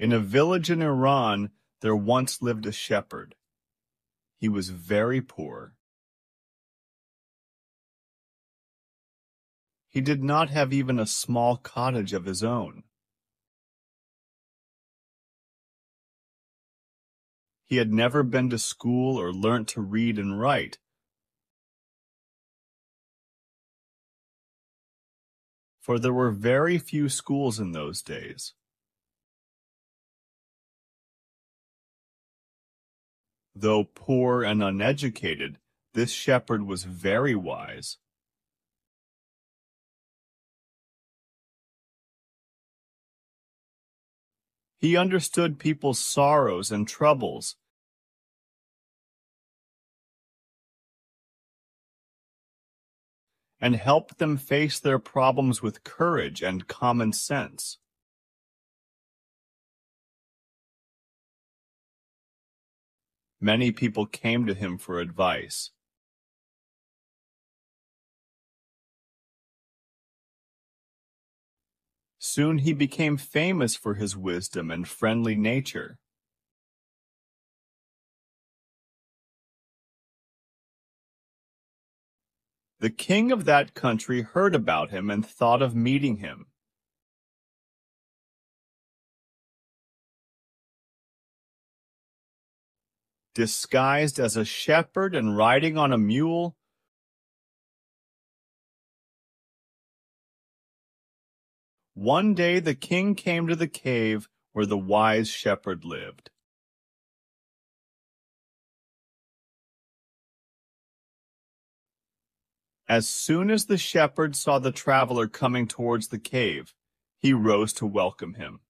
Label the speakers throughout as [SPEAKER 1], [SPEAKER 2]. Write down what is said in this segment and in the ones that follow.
[SPEAKER 1] In a village in Iran, there once lived a shepherd. He was very poor. He did not have even a small cottage of his own. He had never been to school or learnt to read and write. For there were very few schools in those days. Though poor and uneducated, this shepherd was very wise. He understood people's sorrows and troubles, and helped them face their problems with courage and common sense. Many people came to him for advice. Soon he became famous for his wisdom and friendly nature. The king of that country heard about him and thought of meeting him. Disguised as a shepherd and riding on a mule, one day the king came to the cave where the wise shepherd lived. As soon as the shepherd saw the traveler coming towards the cave, he rose to welcome him.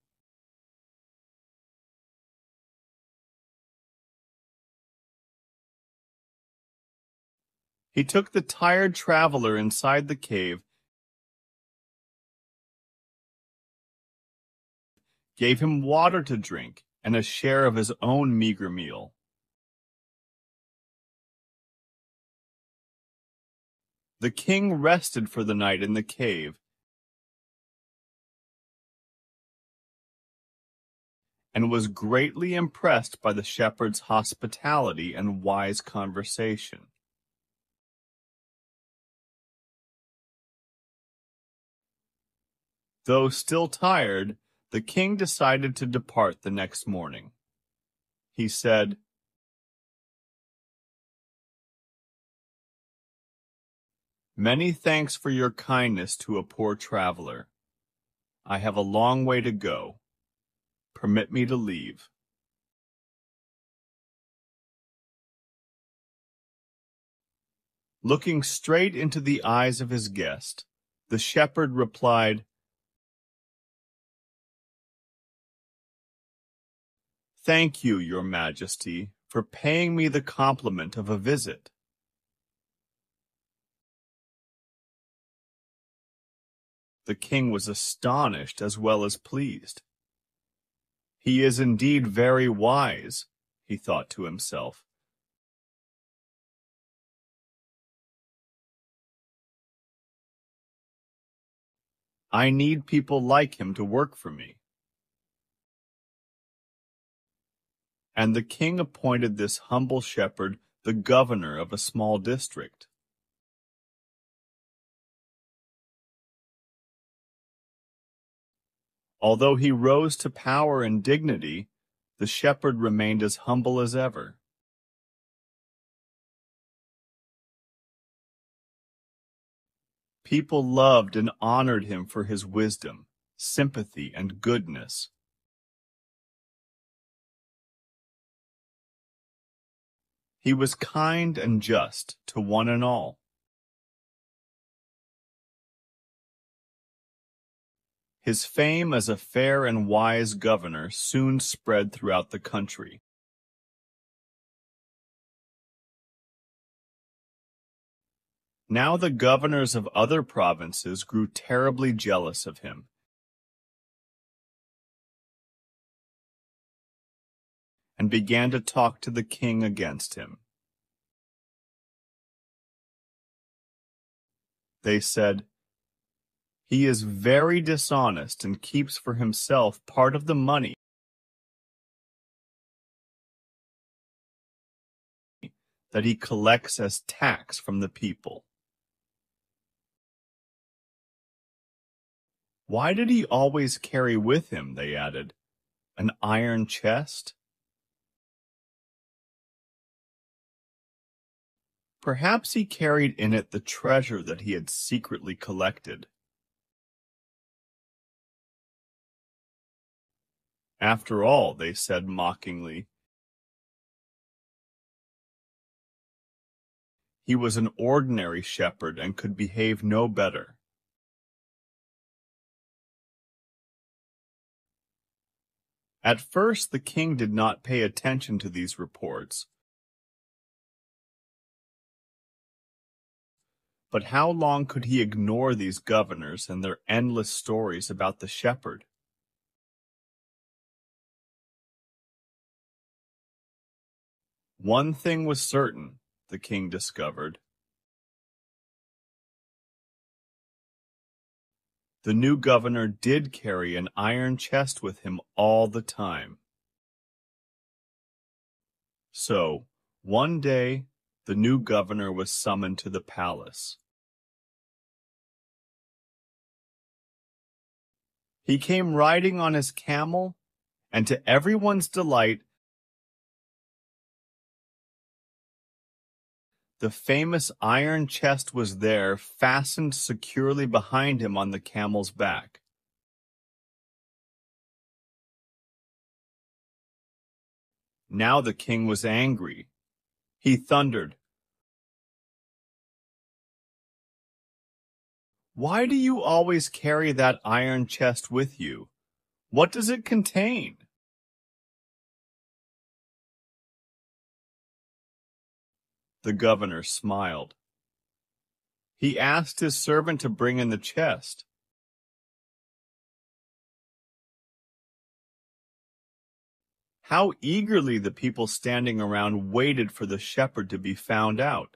[SPEAKER 1] He took the tired traveler inside the cave, gave him water to drink and a share of his own meager meal. The king rested for the night in the cave and was greatly impressed by the shepherd's hospitality and wise conversation. Though still tired, the king decided to depart the next morning. He said, "Many thanks for your kindness to a poor traveler. I have a long way to go. Permit me to leave." Looking straight into the eyes of his guest, the shepherd replied, "Thank you, your majesty, for paying me the compliment of a visit." The king was astonished as well as pleased. "He is indeed very wise," he thought to himself. "I need people like him to work for me." And the king appointed this humble shepherd the governor of a small district. Although he rose to power and dignity, the shepherd remained as humble as ever. People loved and honored him for his wisdom, sympathy, and goodness. He was kind and just to one and all. His fame as a fair and wise governor soon spread throughout the country. Now the governors of other provinces grew terribly jealous of him, and began to talk to the king against him. They said, "He is very dishonest and keeps for himself part of the money that he collects as tax from the people. Why did he always carry with him, they added, an iron chest? Perhaps he carried in it the treasure that he had secretly collected. After all, they said mockingly, he was an ordinary shepherd and could behave no better. At first, the king did not pay attention to these reports. But how long could he ignore these governors and their endless stories about the shepherd? One thing was certain, the king discovered. The new governor did carry an iron chest with him all the time. So, one day, the new governor was summoned to the palace. He came riding on his camel, and to everyone's delight, the famous iron chest was there, fastened securely behind him on the camel's back. Now the king was angry. He thundered, "Why do you always carry that iron chest with you? What does it contain?" The governor smiled. He asked his servant to bring in the chest. How eagerly the people standing around waited for the shepherd to be found out.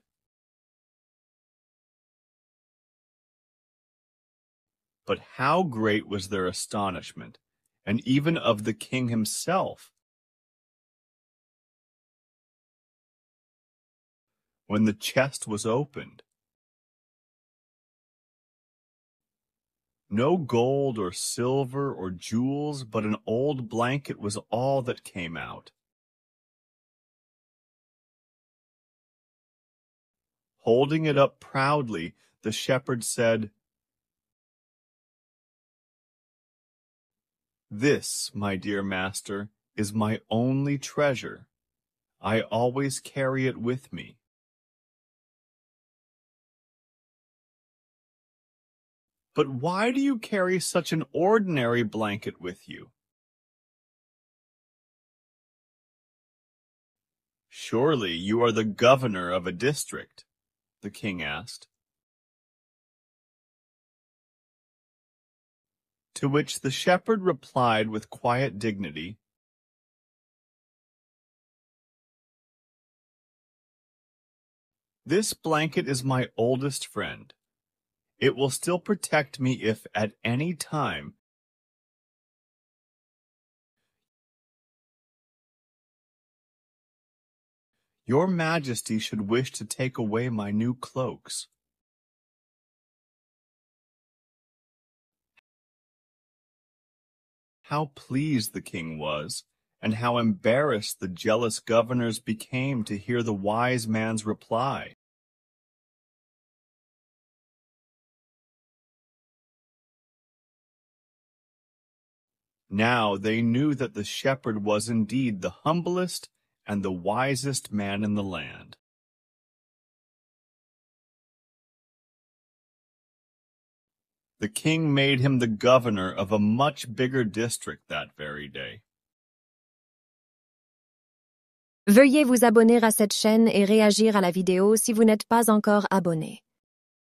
[SPEAKER 1] But how great was their astonishment, and even of the king himself, when the chest was opened. No gold or silver or jewels, but an old blanket was all that came out. Holding it up proudly, the shepherd said, "This, my dear master, is my only treasure. I always carry it with me." "But why do you carry such an ordinary blanket with you?" "Surely you are the governor of a district?" the king asked. To which the shepherd replied with quiet dignity, "This blanket is my oldest friend. It will still protect me if, at any time, your majesty should wish to take away my new cloaks." How pleased the king was, and how embarrassed the jealous governors became to hear the wise man's reply. Now they knew that the shepherd was indeed the humblest and the wisest man in the land. The king made him the governor of a much bigger district that very day.
[SPEAKER 2] Veuillez vous abonner à cette chaîne et réagir à la vidéo si vous n'êtes pas encore abonné.